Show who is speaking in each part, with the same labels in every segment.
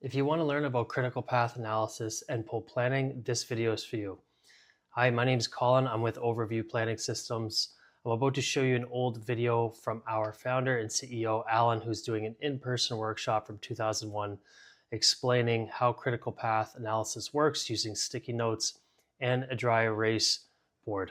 Speaker 1: If you want to learn about critical path analysis and pull planning, this video is for you. Hi, my name is Colin. I'm with OverVue Planning Systems. I'm about to show you an old video from our founder and CEO, Alan, who's doing an in-person workshop from 2001 explaining how critical path analysis works using sticky notes and a dry erase board.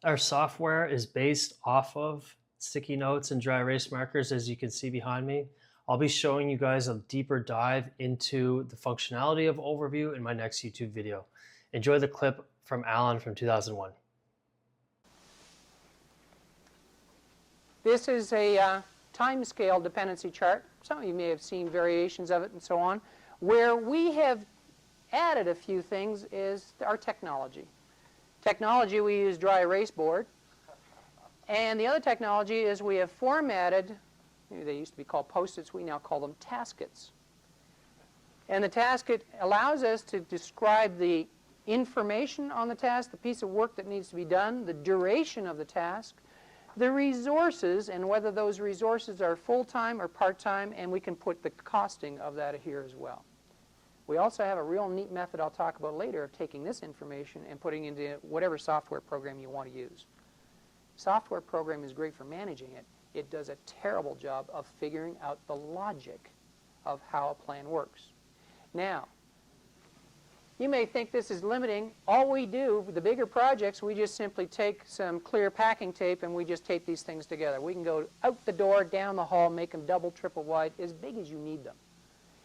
Speaker 1: Our software is based off of sticky notes and dry erase markers, as you can see behind me. I'll be showing you guys a deeper dive into the functionality of OverVue in my next YouTube video. Enjoy the clip from Alan from 2001.
Speaker 2: This is a time-scale dependency chart. Some of you may have seen variations of it and so on. Where we have added a few things is our technology. Technology, we use dry erase board. And the other technology is we have formatted, they used to be called Post-its, we now call them taskets. And the tasket allows us to describe the information on the task, the piece of work that needs to be done, the duration of the task, the resources, and whether those resources are full-time or part-time, and we can put the costing of that here as well. We also have a real neat method I'll talk about later of taking this information and putting it into whatever software program you want to use. Software program is great for managing it. It does a terrible job of figuring out the logic of how a plan works. Now, you may think this is limiting. All we do, with the bigger projects, we just simply take some clear packing tape and we just tape these things together. We can go out the door, down the hall, make them double, triple wide, as big as you need them.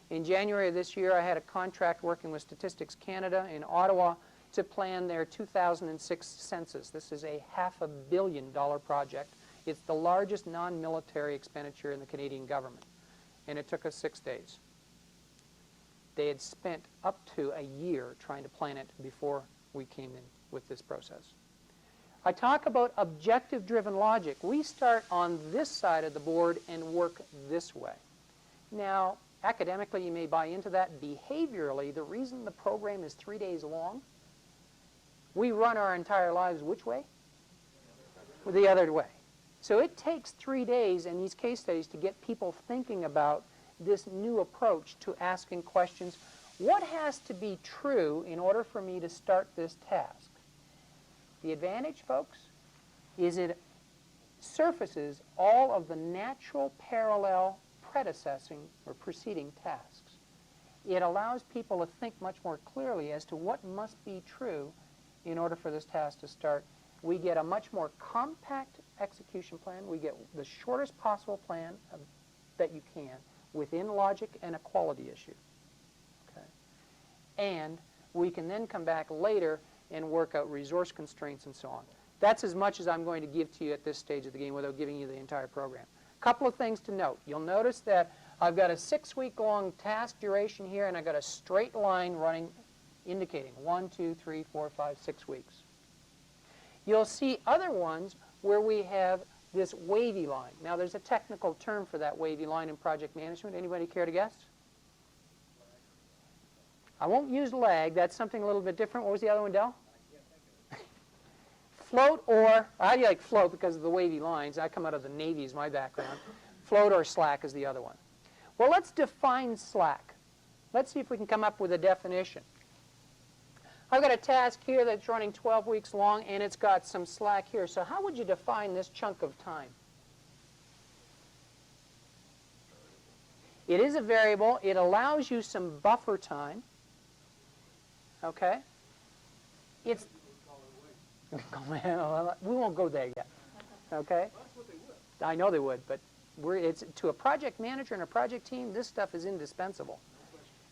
Speaker 2: In January of this year, I had a contract working with Statistics Canada in Ottawa to plan their 2006 census. This is a $500 million project. It's the largest non-military expenditure in the Canadian government, and it took us 6 days. They had spent up to a year trying to plan it before we came in with this process. I talk about objective-driven logic. We start on this side of the board and work this way. Now, academically, you may buy into that. Behaviorally, the reason the program is 3 days long, we run our entire lives which way? The other way. So it takes 3 days in these case studies to get people thinking about this new approach to asking questions. What has to be true in order for me to start this task? The advantage, folks, is it surfaces all of the natural parallel predecessing or preceding tasks. It allows people to think much more clearly as to what must be true in order for this task to start. We get a much more compact execution plan. We get the shortest possible plan that you can within logic and a quality issue. Okay? And we can then come back later and work out resource constraints and so on. That's as much as I'm going to give to you at this stage of the game without giving you the entire program. A couple of things to note. You'll notice that I've got a 6-week-long task duration here, and I've got a straight line running indicating 1, 2, 3, 4, 5, 6 weeks. You'll see other ones where we have this wavy line. Now, there's a technical term for that wavy line in project management. Anybody care to guess? I won't use lag. That's something a little bit different. What was the other one, Del? Float, or, I like float because of the wavy lines. I come out of the Navy is my background. Float or slack is the other one. Well, let's define slack. Let's see if we can come up with a definition. I've got a task here that's running 12 weeks long, and it's got some slack here. So how would you define this chunk of time? It is a variable. It allows you some buffer time. Okay? It's we won't go there yet. Okay? I know they would, but it's to a project manager and a project team, this stuff is indispensable.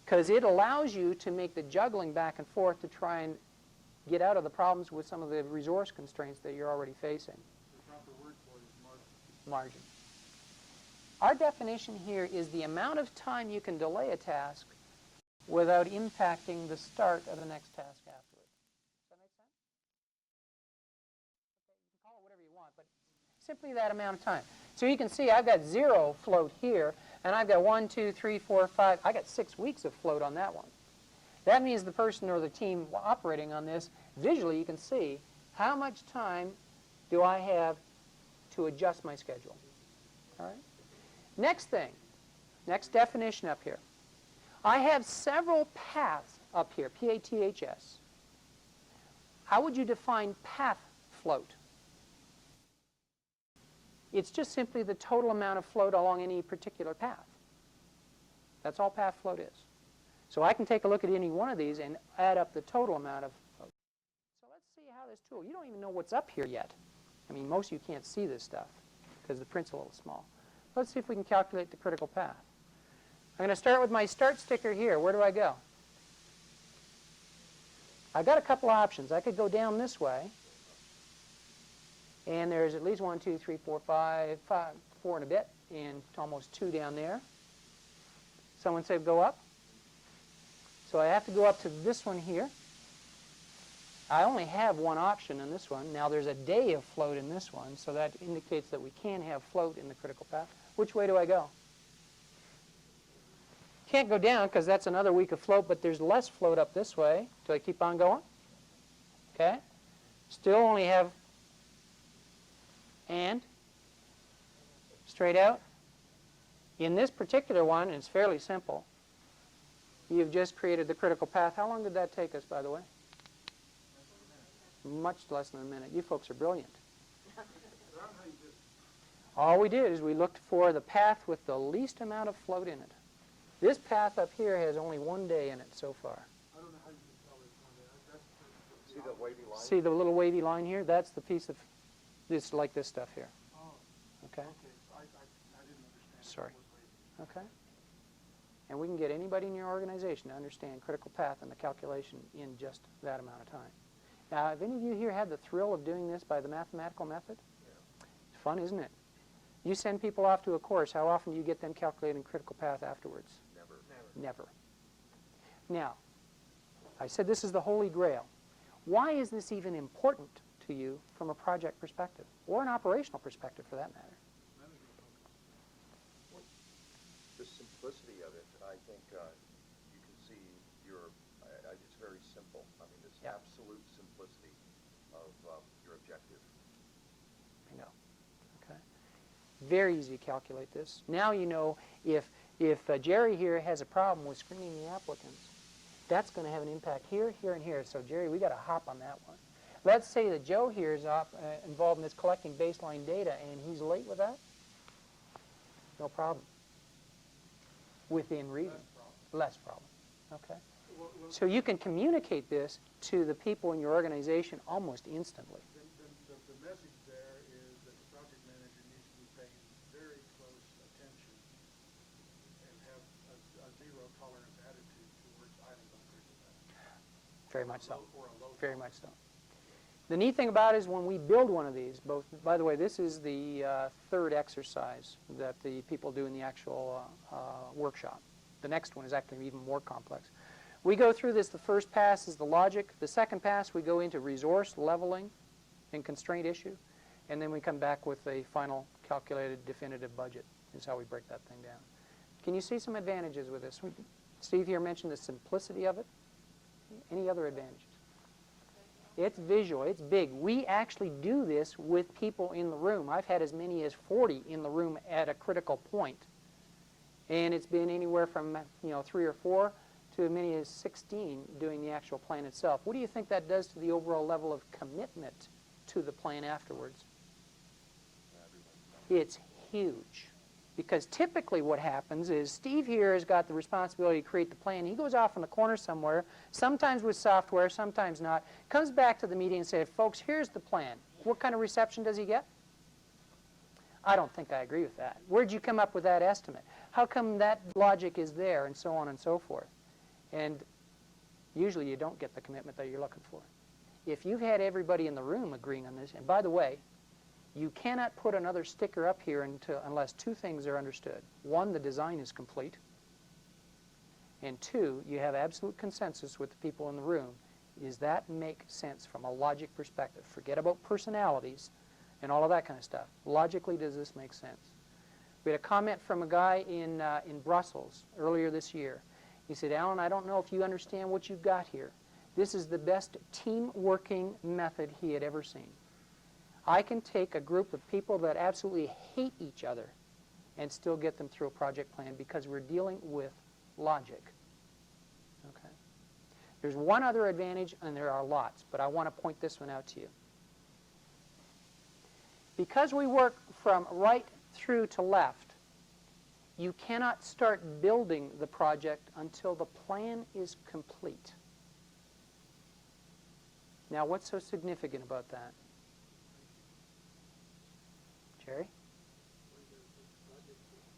Speaker 2: Because it allows you to make the juggling back and forth to try and get out of the problems with some of the resource constraints that you're already facing.
Speaker 3: The proper word for it is margin.
Speaker 2: Margin. Our definition here is the amount of time you can delay a task without impacting the start of the next task afterwards. Does that make sense? Okay, you can call it whatever you want, but simply that amount of time. So you can see I've got 0 float here, and I've got 1, 2, 3, 4, 5. I got 6 weeks of float on that one. That means the person or the team operating on this, visually you can see how much time do I have to adjust my schedule. All right? Next thing, Next definition up here. I have several paths up here, P-A-T-H-S. How would you define path float? It's just simply the total amount of float along any particular path. That's all path float is. So I can take a look at any one of these and add up the total amount of float. So let's see how this tool, you don't even know what's up here yet. I mean, most of you can't see this stuff because the print's a little small. Let's see if we can calculate the critical path. I'm going to start with my start sticker here. Where do I go? I've got a couple options. I could go down this way, and there's at least 1, 2, 3, 4, 5, 4 and a bit, and almost 2 down there. Someone said go up. So I have to go up to this one here. I only have one option in this one. Now there's a day of float in this one, so that indicates that we can have float in the critical path. Which way do I go? Can't go down because that's another week of float, but there's less float up this way. Do I keep on going? Okay. Still only have and straight out. In this particular one, it's fairly simple. You've just created the critical path. How long did that take us, by the way? Much less than a minute. You folks are brilliant. All we did is we looked for the path with the least amount of float in it. This path up here has only 1 day in it so far.
Speaker 3: I don't know how you can tell it's on there.
Speaker 4: See the wavy line?
Speaker 2: See the little wavy line here? That's the piece of this, like this stuff here.
Speaker 3: Oh,
Speaker 2: Okay?
Speaker 3: okay. I didn't understand.
Speaker 2: Sorry.
Speaker 3: It was wavy.
Speaker 2: Okay? And we can get anybody in your organization to understand critical path and the calculation in just that amount of time. Now, have any of you here had the thrill of doing this by the mathematical method?
Speaker 4: Yeah.
Speaker 2: It's fun, isn't it? You send people off to a course, how often do you get them calculating critical path afterwards?
Speaker 4: Never.
Speaker 2: Never. Now, I said this is the Holy Grail. Why is this even important to you from a project perspective, or an operational perspective for that matter?
Speaker 4: The simplicity of it, I think you can see it's very simple. I mean, this
Speaker 2: Yeah.
Speaker 4: absolute simplicity of your objective.
Speaker 2: I know. Okay. Very easy to calculate this. Now you know if Jerry here has a problem with screening the applicants, that's going to have an impact here, here, and here. So Jerry, we got to hop on that one. Let's say that Joe here is involved in this collecting baseline data, and he's late with that. No problem. Within reason. Less problem. Okay. So you can communicate this to the people in your organization almost instantly.
Speaker 3: The message there is that the project manager needs to be paying very close attention and have a zero tolerance attitude towards items on critical path.
Speaker 2: Very much so.
Speaker 3: Or a low
Speaker 2: Very much so. The neat thing about it is when we build one of these, by the way, this is the third exercise that the people do in the actual workshop. The next one is actually even more complex. We go through this. The first pass is the logic. The second pass, we go into resource leveling and constraint issue. And then we come back with a final calculated definitive budget is how we break that thing down. Can you see some advantages with this? Steve here mentioned the simplicity of it. Any other advantages? It's visual. It's big. We actually do this with people in the room. I've had as many as 40 in the room at a critical point. And it's been anywhere from 3 or 4 to as many as 16 doing the actual plan itself. What do you think that does to the overall level of commitment to the plan afterwards? It's huge. Because typically what happens is Steve here has got the responsibility to create the plan. He goes off in the corner somewhere, sometimes with software, sometimes not, comes back to the meeting and says, folks, here's the plan. What kind of reception does he get? I don't think I agree with that. Where'd you come up with that estimate? How come that logic is there, and so on and so forth? And usually you don't get the commitment that you're looking for. If you've had everybody in the room agreeing on this, and by the way, you cannot put another sticker up here unless 2 things are understood. 1, the design is complete. And 2, you have absolute consensus with the people in the room. Does that make sense from a logic perspective? Forget about personalities and all of that kind of stuff. Logically, does this make sense? We had a comment from a guy in Brussels earlier this year. He said, Alan, I don't know if you understand what you've got here. This is the best team working method he had ever seen. I can take a group of people that absolutely hate each other and still get them through a project plan because we're dealing with logic. Okay. There's one other advantage, and there are lots, but I want to point this one out to you. Because we work from right through to left, you cannot start building the project until the plan is complete. Now, what's so significant about that? Jerry?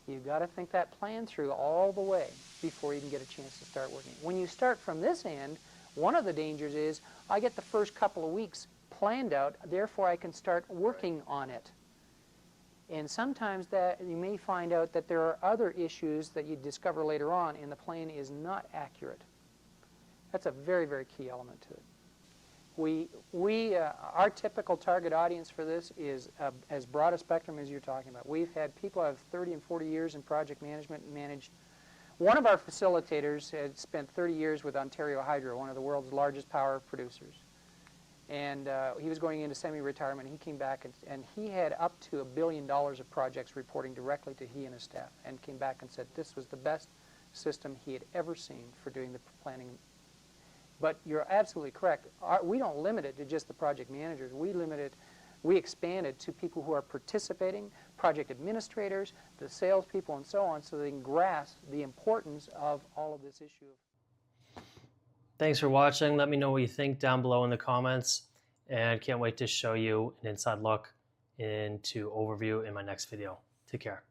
Speaker 2: You've got to think that plan through all the way before you can get a chance to start working. When you start from this end, one of the dangers is I get the first couple of weeks planned out, therefore I can start working on it. And sometimes that you may find out that there are other issues that you discover later on and the plan is not accurate. That's a very, very key element to it. Our typical target audience for this is as broad a spectrum as you're talking about. We've had people who have 30 and 40 years in project management and managed. One of our facilitators had spent 30 years with Ontario Hydro, one of the world's largest power producers. And he was going into semi-retirement. He came back and he had up to $1 billion of projects reporting directly to he and his staff, and came back and said this was the best system he had ever seen for doing the planning. But you're absolutely correct. We don't limit it to just the project managers. We expand it to people who are participating, project administrators, the salespeople, and so on, so they can grasp the importance of all of this issue.
Speaker 1: Thanks for watching. Let me know what you think down below in the comments, and can't wait to show you an inside look into OverVue in my next video. Take care.